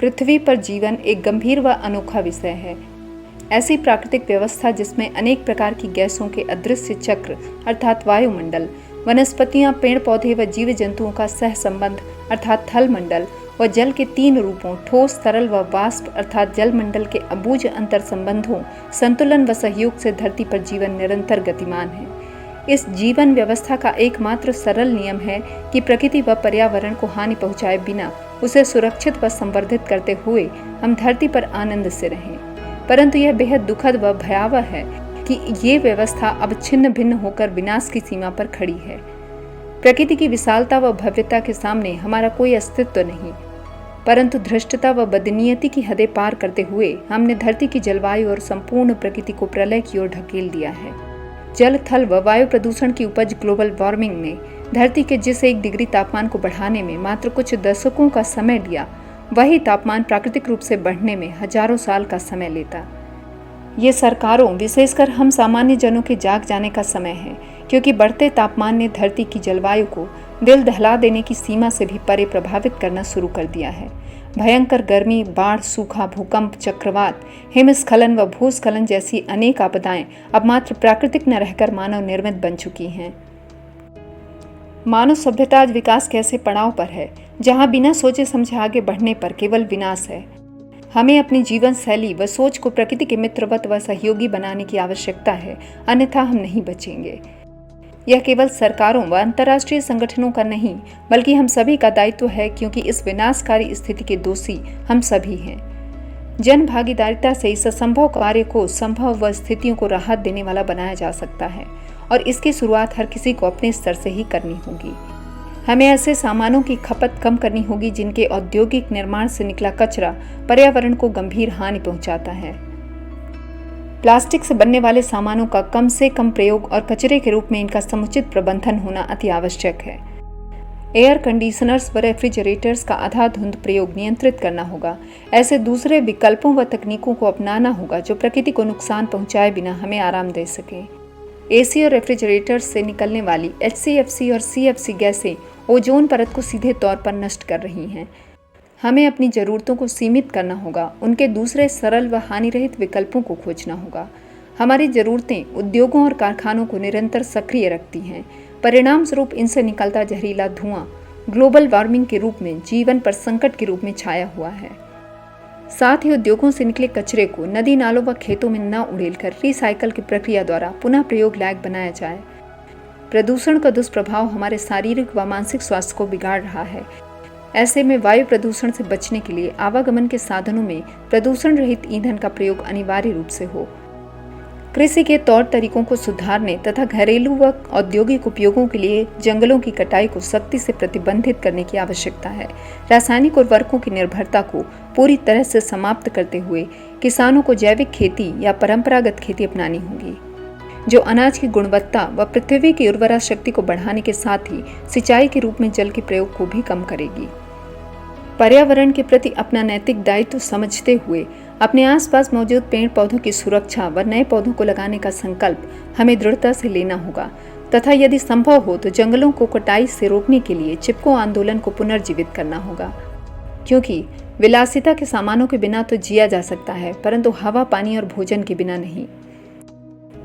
पृथ्वी पर जीवन एक गंभीर व अनोखा विषय है। ऐसी प्राकृतिक व्यवस्था जिसमें अनेक प्रकार की गैसों के अदृश्य चक्र अर्थात वायुमंडल, वनस्पतियां, पेड़ पौधे व जीव जंतुओं का सह संबंध अर्थात थल मंडल व जल के तीन रूपों ठोस, तरल व वाष्प अर्थात जल मंडल के अबूझ अंतर संबंधों, संतुलन व सहयोग से धरती पर जीवन निरंतर गतिमान है। इस जीवन व्यवस्था का एकमात्र सरल नियम है कि प्रकृति व पर्यावरण को हानि पहुंचाए बिना उसे सुरक्षित व संवर्धित करते हुए हम धरती पर आनंद से रहें। परंतु यह बेहद दुखद व भयावह है कि ये व्यवस्था अब छिन्न भिन्न होकर विनाश की सीमा पर खड़ी है। प्रकृति की विशालता व भव्यता के सामने हमारा कोई अस्तित्व नहीं, परंतु धृष्टता व बदनीयति की हदें पार करते हुए हमने धरती की जलवायु और संपूर्ण प्रकृति को प्रलय की ओर ढकेल दिया है। जल, थल व वायु प्रदूषण की उपज ग्लोबल वार्मिंग ने धरती के जिस 1 डिग्री तापमान को बढ़ाने में मात्र कुछ दशकों का समय लिया, वही तापमान प्राकृतिक रूप से बढ़ने में हजारों साल का समय लेता। ये सरकारों, विशेषकर हम सामान्य जनों के जाग जाने का समय है, क्योंकि बढ़ते तापमान ने धरती की जलवायु को दिल दहला देने की सीमा से भी परे प्रभावित करना शुरू कर दिया है। भयंकर गर्मी, बाढ़, सूखा, भूकंप, चक्रवात, हिमस्खलन व भूस्खलन जैसी अनेक आपदाएं अब मात्र प्राकृतिक न रहकर मानव निर्मित बन चुकी हैं। मानव सभ्यता आज विकास के ऐसे पड़ाव पर है जहां बिना सोचे समझे आगे बढ़ने पर केवल विनाश है। हमें अपनी जीवन शैली व सोच को प्रकृति के मित्रवत व सहयोगी बनाने की आवश्यकता है, अन्यथा हम नहीं बचेंगे। यह केवल सरकारों व अंतर्राष्ट्रीय संगठनों का नहीं, बल्कि हम सभी का दायित्व है, क्योंकि इस विनाशकारी स्थिति के दोषी हम सभी हैं। जन भागीदारिता से इस असंभव कार्य को संभव व स्थितियों को राहत देने वाला बनाया जा सकता है, और इसकी शुरुआत हर किसी को अपने स्तर से ही करनी होगी। हमें ऐसे सामानों की खपत कम करनी होगी जिनके औद्योगिक निर्माण से निकला कचरा पर्यावरण को गंभीर हानि पहुंचाता है। प्लास्टिक से बनने वाले सामानों का कम से कम प्रयोग और कचरे के रूप में इनका समुचित प्रबंधन होना अति आवश्यक है। एयर कंडीशनर्स व रेफ्रिजरेटर्स का आधाधुंध प्रयोग नियंत्रित करना होगा। ऐसे दूसरे विकल्पों व तकनीकों को अपनाना होगा जो प्रकृति को नुकसान पहुंचाए बिना हमें आराम दे सके। एसी और रेफ्रिजरेटर्स से निकलने वाली HCFC और CFC गैसें ओजोन परत को सीधे तौर पर नष्ट कर रही हैं। हमें अपनी ज़रूरतों को सीमित करना होगा, उनके दूसरे सरल व हानिरहित विकल्पों को खोजना होगा। हमारी ज़रूरतें उद्योगों और कारखानों को निरंतर सक्रिय रखती हैं। परिणाम स्वरूप इनसे निकलता जहरीला धुआं ग्लोबल वार्मिंग के रूप में जीवन पर संकट के रूप में छाया हुआ है। साथ ही उद्योगों से निकले कचरे को नदी, नालों व खेतों में न उड़ेलकर रिसाइकल की प्रक्रिया द्वारा पुनः प्रयोग लायक बनाया जाए। प्रदूषण का दुष्प्रभाव हमारे शारीरिक व मानसिक स्वास्थ्य को बिगाड़ रहा है। ऐसे में वायु प्रदूषण से बचने के लिए आवागमन के साधनों में प्रदूषण रहित ईंधन का प्रयोग अनिवार्य रूप से हो। कृषि के तौर तरीकों को सुधारने तथा घरेलू व औद्योगिक उपयोगों के लिए जंगलों की कटाई को सख्ती से प्रतिबंधित करने की आवश्यकता है। रासायनिक उर्वरकों की निर्भरता को पूरी तरह से समाप्त करते हुए किसानों को जैविक खेती या परंपरागत खेती अपनानी होगी, जो अनाज की गुणवत्ता व पृथ्वी की उर्वरा शक्ति को बढ़ाने के साथ ही सिंचाई के रूप में जल के प्रयोग को भी कम करेगी। पर्यावरण के प्रति अपना नैतिक दायित्व समझते हुए अपने आसपास मौजूद पेड़ पौधों की सुरक्षा व नए पौधों को लगाने का संकल्प हमें दृढ़ता से लेना होगा, तथा यदि संभव हो तो जंगलों को कटाई से रोकने के लिए चिपको आंदोलन को पुनर्जीवित करना होगा। क्योंकि विलासिता के सामानों के बिना तो जिया जा सकता है, परंतु हवा, पानी और भोजन के बिना नहीं।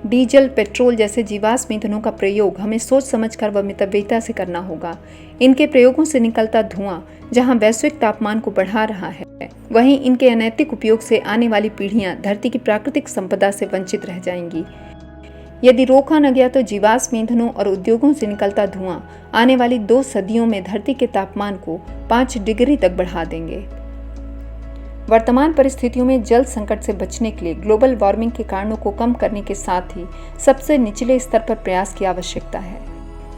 डीजल, पेट्रोल जैसे जीवाश्म ईंधनों का प्रयोग हमें सोच समझकर व मितव्ययिता से करना होगा। इनके प्रयोगों से निकलता धुआं जहां वैश्विक तापमान को बढ़ा रहा है, वहीं इनके अनैतिक उपयोग से आने वाली पीढ़ियां धरती की प्राकृतिक संपदा से वंचित रह जाएंगी। यदि रोका न गया तो जीवाश्म ईंधनों और उद्योगों से निकलता धुआं आने वाली 2 सदियों में धरती के तापमान को 5 डिग्री तक बढ़ा देंगे। वर्तमान परिस्थितियों में जल संकट से बचने के लिए ग्लोबल वार्मिंग के कारणों को कम करने के साथ ही सबसे निचले स्तर पर प्रयास की आवश्यकता है।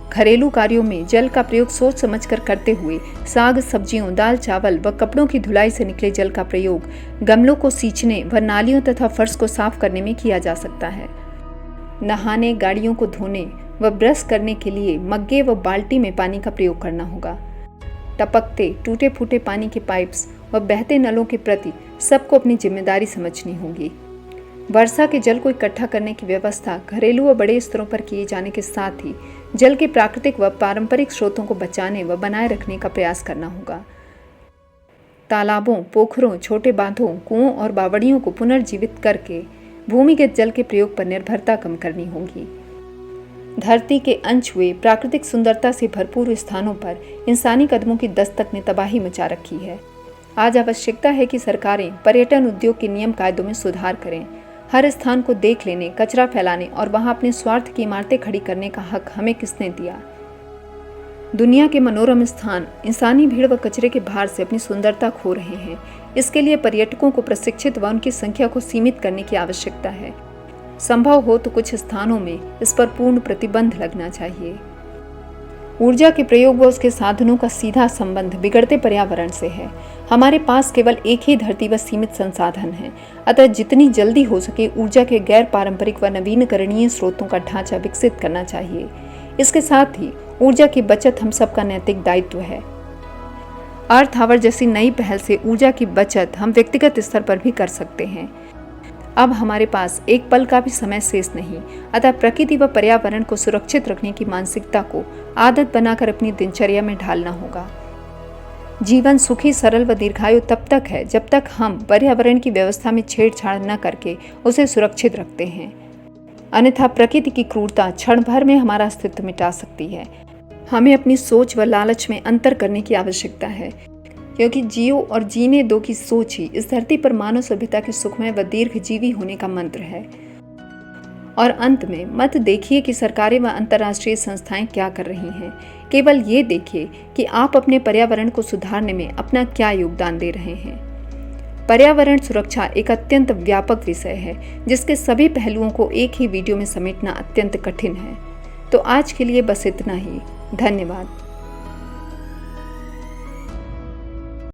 घरेलू कार्यों में जल का प्रयोग सोच समझकर करते हुए साग, सब्जियों, दाल, चावल व कपड़ों की धुलाई से निकले जल का प्रयोग गमलों को सींचने व नालियों तथा फर्श को साफ करने में किया जा सकता है। नहाने, गाड़ियों को धोने व ब्रश करने के लिए मग्गे व बाल्टी में पानी का प्रयोग करना होगा। टपकते, टूटे फूटे पानी के पाइप्स व बहते नलों के प्रति सबको अपनी जिम्मेदारी समझनी होगी। वर्षा के जल को इकट्ठा करने की व्यवस्था घरेलू व बड़े स्तरों पर किए जाने के साथ ही जल के प्राकृतिक व पारंपरिक स्रोतों को बचाने व बनाए रखने का प्रयास करना होगा। तालाबों, पोखरों, छोटे बांधों, कुओं और बावड़ियों को पुनर्जीवित करके भूमिगत जल के प्रयोग पर निर्भरता कम करनी होगी। धरती के अनछुए प्राकृतिक सुंदरता से भरपूर स्थानों पर इंसानी कदमों की दस्तक ने तबाही मचा रखी है। आज आवश्यकता है कि सरकारें पर्यटन उद्योग के नियम कायदों में सुधार करें। हर स्थान को देख लेने, कचरा फैलाने और वहां अपने स्वार्थ की इमारतें खड़ी करने का हक हमें किसने दिया? दुनिया के मनोरम स्थान इंसानी भीड़ व कचरे के भार से अपनी सुंदरता खो रहे हैं। इसके लिए पर्यटकों को प्रशिक्षित व उनकी संख्या को सीमित करने की आवश्यकता है। संभव हो तो कुछ स्थानों में इस पर पूर्ण प्रतिबंध लगना चाहिए। ऊर्जा के प्रयोग व उसके साधनों का सीधा संबंध बिगड़ते पर्यावरण से है। हमारे पास केवल एक ही धरती व सीमित संसाधन है, अतः जितनी जल्दी हो सके ऊर्जा के गैर पारंपरिक व नवीनकरणीय स्रोतों का ढांचा विकसित करना चाहिए। इसके साथ ही ऊर्जा की बचत हम सबका नैतिक दायित्व है। अर्थ आवर जैसी नई पहल से ऊर्जा की बचत हम व्यक्तिगत स्तर पर भी कर सकते हैं। अब हमारे पास एक पल का भी समय शेष नहीं, अतः प्रकृति व पर्यावरण को सुरक्षित रखने की मानसिकता को आदत बनाकर अपनी दिनचर्या में ढालना होगा। जीवन सुखी, सरल व दीर्घायु तब तक है जब तक हम पर्यावरण की व्यवस्था में छेड़छाड़ न करके उसे सुरक्षित रखते हैं। अन्यथा प्रकृति की क्रूरता क्षण भर में हमारा अस्तित्व मिटा सकती है। हमें अपनी सोच व लालच में अंतर करने की आवश्यकता है, क्योंकि जियो और जीने दो की सोच ही इस धरती पर मानव सभ्यता के सुखमय व दीर्घजीवी होने का मंत्र है। और अंत में मत देखिए कि सरकारें व अंतर्राष्ट्रीय संस्थाएं क्या कर रही हैं, केवल ये देखिए कि आप अपने पर्यावरण को सुधारने में अपना क्या योगदान दे रहे हैं। पर्यावरण सुरक्षा एक अत्यंत व्यापक विषय है, जिसके सभी पहलुओं को एक ही वीडियो में समेटना अत्यंत कठिन है। तो आज के लिए बस इतना ही। धन्यवाद।